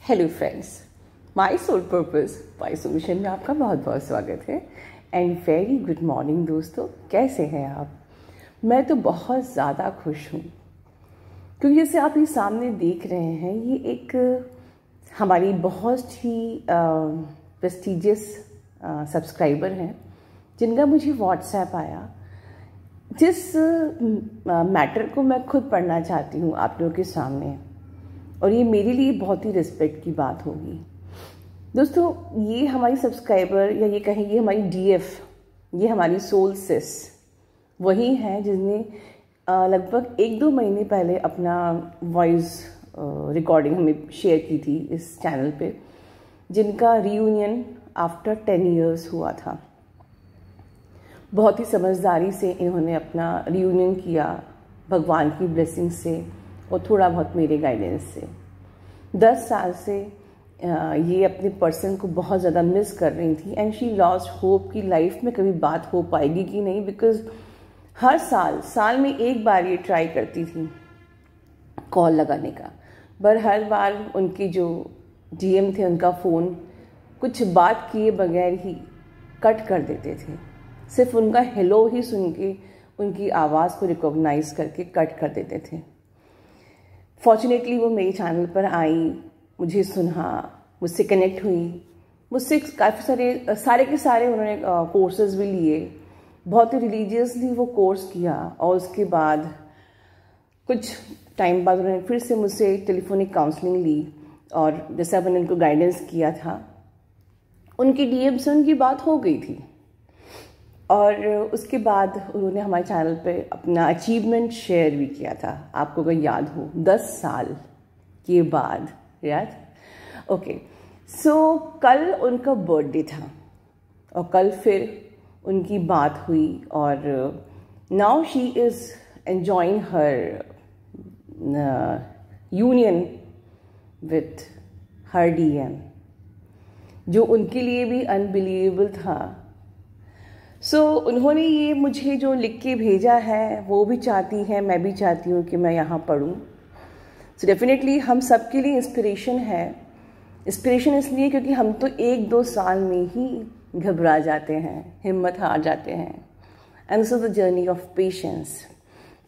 Hello friends, my soul purpose why solution में आपका बहुत बहुत स्वागत है एंड वेरी गुड मॉर्निंग दोस्तों। कैसे हैं आप? मैं तो बहुत ज़्यादा खुश हूँ क्योंकि जैसे आप ये सामने देख रहे हैं, ये एक हमारी बहुत ही प्रेस्टिजियस सब्सक्राइबर हैं जिनका मुझे व्हाट्सएप आया, जिस मैटर को मैं खुद पढ़ना चाहती हूँ आप लोगों के सामने, और ये मेरे लिए बहुत ही रिस्पेक्ट की बात होगी। दोस्तों, ये हमारी सब्सक्राइबर या ये कहें ये हमारी डीएफ, ये हमारी सोल सिस वही है जिसने लगभग 1-2 महीने पहले अपना वॉइस रिकॉर्डिंग हमें शेयर की थी इस चैनल पे, जिनका रियूनियन आफ्टर 10 इयर्स हुआ था। बहुत ही समझदारी से इन्होंने अपना रियूनियन किया, भगवान की ब्लेसिंग से और थोड़ा बहुत मेरे गाइडेंस से। 10 साल से ये अपने पर्सन को बहुत ज़्यादा मिस कर रही थी एंड शी लॉस्ट होप कि लाइफ में कभी बात हो पाएगी कि नहीं, बिकॉज हर साल में एक बार ये ट्राई करती थी कॉल लगाने का, पर हर बार उनके जो डीएम थे उनका फ़ोन कुछ बात किए बगैर ही कट कर देते थे। सिर्फ उनका हेलो ही सुन के उनकी आवाज़ को रिकॉग्नाइज करके कट कर देते थे। फॉर्चुनेटली वो मेरे चैनल पर आई, मुझे सुना, मुझसे कनेक्ट हुई, मुझसे काफ़ी सारे के सारे उन्होंने कोर्सेज भी लिए, बहुत ही रिलीजियसली वो कोर्स किया। और उसके बाद कुछ टाइम बाद उन्होंने फिर से मुझसे टेलीफोनिक काउंसलिंग ली, और जैसा मैंने उनको गाइडेंस किया था, उनकी डीएम से उनकी बात हो गई थी। और उसके बाद उन्होंने हमारे चैनल पे अपना अचीवमेंट शेयर भी किया था, आपको अगर याद हो, 10 साल के बाद, याद? ओके, सो कल उनका बर्थडे था और कल फिर उनकी बात हुई, और now she is enjoying her union with her DM, जो उनके लिए भी अनबिलीवेबल था। उन्होंने ये मुझे जो लिख के भेजा है, वो भी चाहती है, मैं भी चाहती हूँ कि मैं यहाँ पढूं। डेफिनेटली हम सबके लिए इंस्पिरेशन है। इंस्पिरेशन इसलिए क्योंकि हम तो 1-2 साल में ही घबरा जाते हैं, हिम्मत हार जाते हैं, and this is the journey of patience.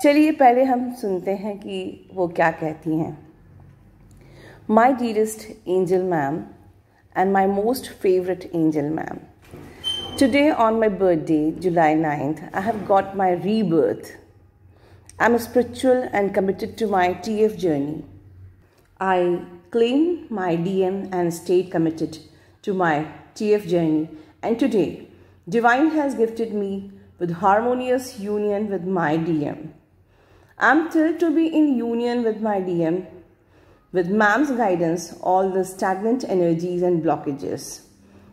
चलिए पहले हम सुनते हैं कि वो क्या कहती हैं। माई dearest angel ma'am and my most favourite angel ma'am, today on my birthday, July 9th, I have got my rebirth. I'm spiritual and committed to my TF journey. I claim my DM and stayed committed to my TF journey. And today, Divine has gifted me with harmonious union with my DM. I'm thrilled to be in union with my DM. With Ma'am's guidance, all the stagnant energies and blockages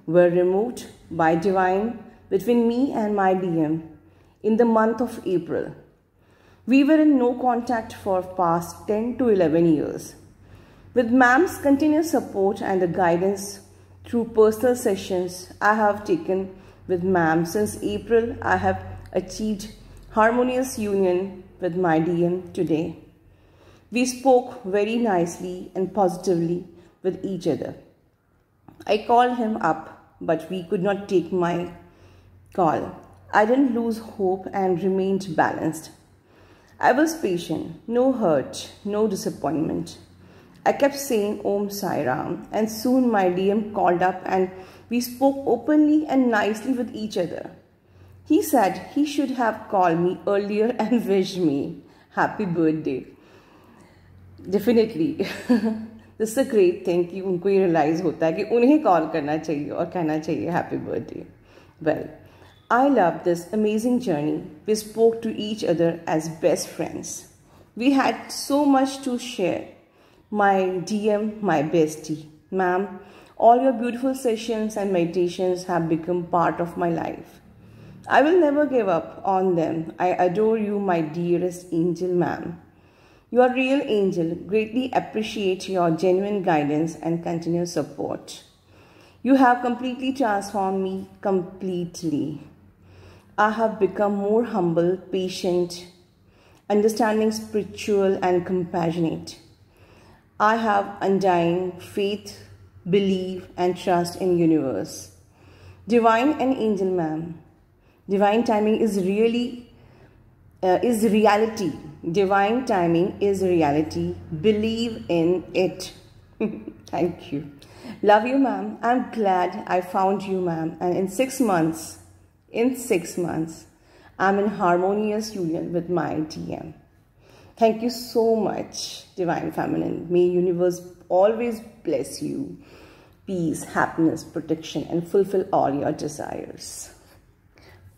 were removed by Divine between me and my DM in the month of April. We were in no contact for past 10 to 11 years. With Ma'am's continuous support and the guidance through personal sessions I have taken with Ma'am since April, I have achieved harmonious union with my DM today. We spoke very nicely and positively with each other. I called him up, but we could not take my call. I didn't lose hope and remained balanced. I was patient, no hurt, no disappointment. I kept saying Om Sai Ram, and soon my DM called up and we spoke openly and nicely with each other. He said he should have called me earlier and wished me happy birthday. Definitely. This is a great thing कि उनको ये realise होता है कि उन्हें call करना चाहिए और कहना चाहिए happy birthday. Well, I love this amazing journey. We spoke to each other as best friends. We had so much to share. My DM, my bestie, ma'am, all your beautiful sessions and meditations have become part of my life. I will never give up on them. I adore you, my dearest angel ma'am. You are a real angel. Greatly appreciate your genuine guidance and continuous support. You have completely transformed me completely. I have become more humble, patient, understanding, spiritual, and compassionate. I have undying faith, belief and trust in universe. Divine and angel ma'am. Divine timing is reality. Divine timing is reality. Believe in it. Thank you. Love you, ma'am. I'm glad I found you, ma'am. And in 6 months, I'm in harmonious union with my DM. Thank you so much, Divine Feminine. May universe always bless you. Peace, happiness, protection and fulfill all your desires.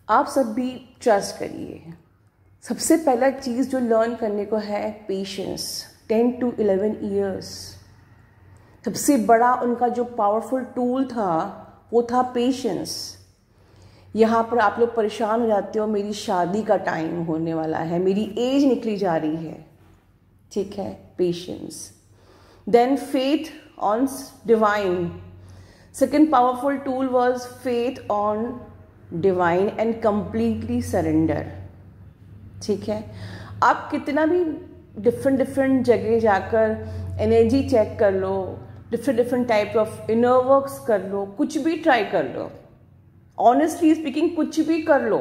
आप सब भी trust करिए. सबसे पहला चीज़ जो learn करने को है पेशेंस. 10 to 11 years. सबसे बड़ा उनका जो पावरफुल टूल था वो था पेशेंस. यहाँ पर आप लोग परेशान हो जाते हो, मेरी शादी का टाइम होने वाला है, मेरी एज निकली जा रही है. ठीक है, patience. Then faith on divine. Second powerful tool was faith on divine and completely surrender. ठीक है, आप कितना भी डिफरेंट जगह जाकर एनर्जी चेक कर लो, different type of inner works कर लो, कुछ भी ट्राई कर लो, ऑनेस्टली स्पीकिंग कुछ भी कर लो,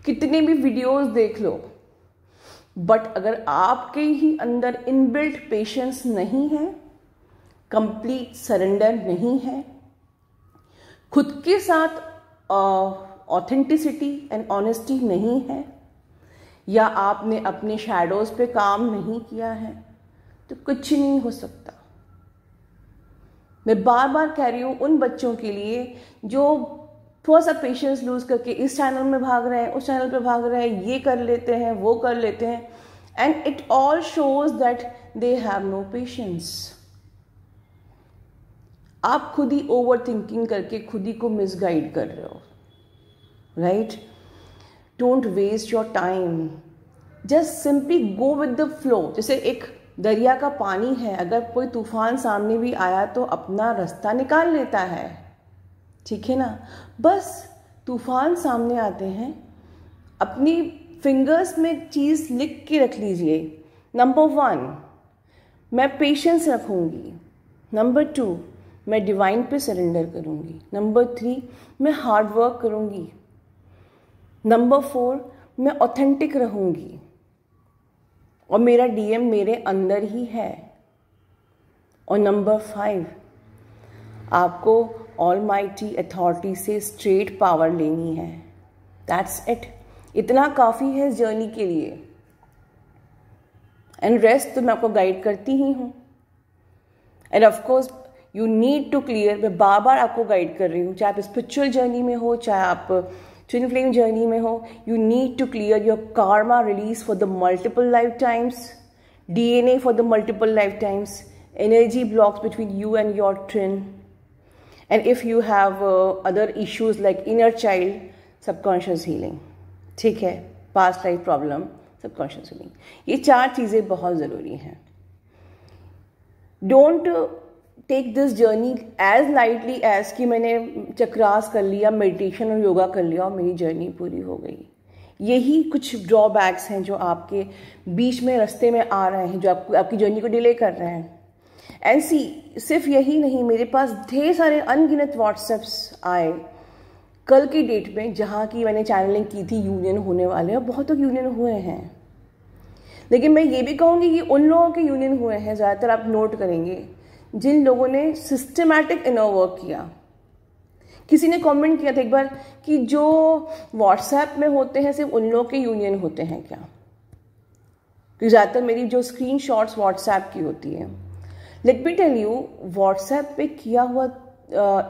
कितने भी वीडियोस देख लो, बट अगर आपके ही अंदर इनबिल्ट पेशेंस नहीं है, कंप्लीट सरेंडर नहीं है, खुद के साथ ऑथेंटिसिटी एंड ऑनेस्टी नहीं है, या आपने अपने शैडोज पे काम नहीं किया है, तो कुछ नहीं हो सकता. मैं बार बार कह रही हूँ उन बच्चों के लिए जो थोड़ा सा पेशेंस लूज करके इस चैनल में भाग रहे हैं, उस चैनल पे भाग रहे हैं, ये कर लेते हैं, वो कर लेते हैं, and it all shows that they have no patience. आप खुद ही ओवर थिंकिंग करके खुद ही को मिसगाइड कर रहे हो. Right? Don't waste your time. Just simply go with the flow. जैसे एक दरिया का पानी है, अगर कोई तूफान सामने भी आया तो अपना रास्ता निकाल लेता है. ठीक है ना? बस तूफान सामने आते हैं, अपनी फिंगर्स में चीज़ लिख के रख लीजिए. नंबर 1 मैं पेशेंस रखूँगी. नंबर 2 मैं डिवाइन पे सरेंडर करूँगी. नंबर 3 मैं हार्ड वर्क करूँगी. नंबर 4 मैं ऑथेंटिक रहूँगी और मेरा डीएम मेरे अंदर ही है. और नंबर 5 आपको ऑलमाइटी अथॉरिटी से स्ट्रेट पावर लेनी है. That's it. इतना काफ़ी है इस जर्नी के लिए. एंड रेस्ट तो मैं आपको गाइड करती ही हूँ. And of course you need to clear. मैं बार बार आपको गाइड कर रही हूँ, चाहे आप स्पिरिचुअल जर्नी में हो, चाहे आप ट्विन फ्लेम जर्नी में हो. You need to clear your karma release for the multiple lifetimes, DNA for the multiple lifetimes, energy blocks between you and your twin, and if you have other issues like inner child, subconscious healing. ठीक है, past life problem, subconscious healing. ये 4 चीज़ें बहुत ज़रूरी हैं. Don't take this journey as lightly as कि मैंने चक्रास कर लिया, मेडिटेशन और योगा कर लिया और मेरी जर्नी पूरी हो गई. यही कुछ ड्रॉबैक्स हैं जो आपके बीच में रास्ते में आ रहे हैं, जो आपकी जर्नी को डिले कर रहे हैं. एंड सिर्फ यही नहीं, मेरे पास ढेर सारे अनगिनत व्हाट्सएप्स आए कल की डेट में, जहाँ की मैंने चैनलिंग की थी यूनियन होने वाले, और बहुत लोग यूनियन हुए हैं. लेकिन मैं ये भी कहूँगी कि उन लोगों के यूनियन हुए हैं, ज़्यादातर आप नोट करेंगे, जिन लोगों ने सिस्टमैटिक इनर वर्क किया. किसी ने कमेंट किया था एक बार कि जो व्हाट्सएप में होते हैं सिर्फ उन लोगों के यूनियन होते हैं क्या. तो ज़्यादातर मेरी जो स्क्रीनशॉट्स व्हाट्सएप की होती है. Let me tell you, WhatsApp पे किया हुआ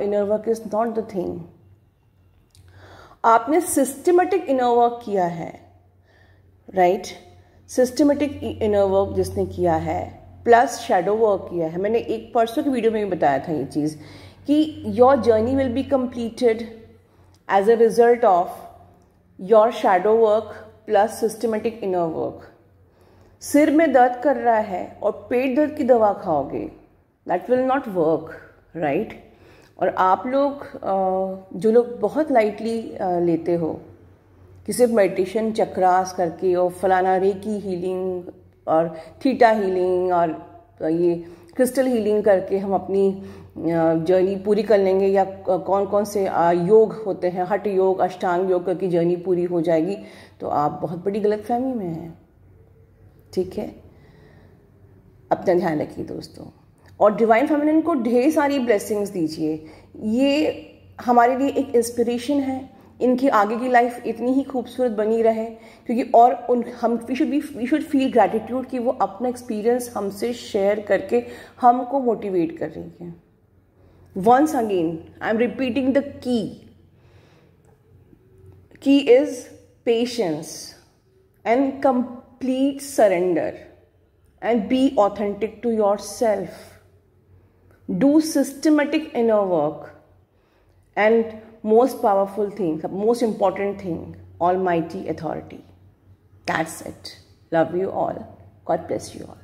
inner work is not the thing. आपने सिस्टमेटिक इनर वर्क किया है, राइट? सिस्टमेटिक इनर वर्क जिसने किया है प्लस शैडो वर्क किया है. मैंने एक परसों की वीडियो में भी बताया था ये चीज़ कि your journey will be completed as a result of your shadow work plus systematic inner work. सिर में दर्द कर रहा है और पेट दर्द की दवा खाओगे, that will not work, right? और आप लोग जो लोग बहुत लाइटली लेते हो कि सिर्फ मेडिटेशन चक्रास करके और फलाना रेकी हीलिंग और थीटा हीलिंग और ये क्रिस्टल हीलिंग करके हम अपनी जर्नी पूरी कर लेंगे, या कौन कौन से योग होते हैं, हठ योग, अष्टांग योग करके जर्नी पूरी हो जाएगी, तो आप बहुत बड़ी गलतफहमी में हैं। ठीक है, अपना ध्यान रखिए दोस्तों, और डिवाइन फेमिनिन को ढेर सारी ब्लेसिंग्स दीजिए। ये हमारे लिए एक इंस्पिरेशन है, इनकी आगे की लाइफ इतनी ही खूबसूरत बनी रहे, क्योंकि और वी शुड फील ग्रैटिट्यूड कि वो अपना एक्सपीरियंस हमसे शेयर करके हमको मोटिवेट कर रही है। Once again I am repeating the key is patience and complete surrender and be authentic to yourself. Do systematic inner work, and most powerful thing, most important thing, almighty authority. That's it. Love you all. God bless you all.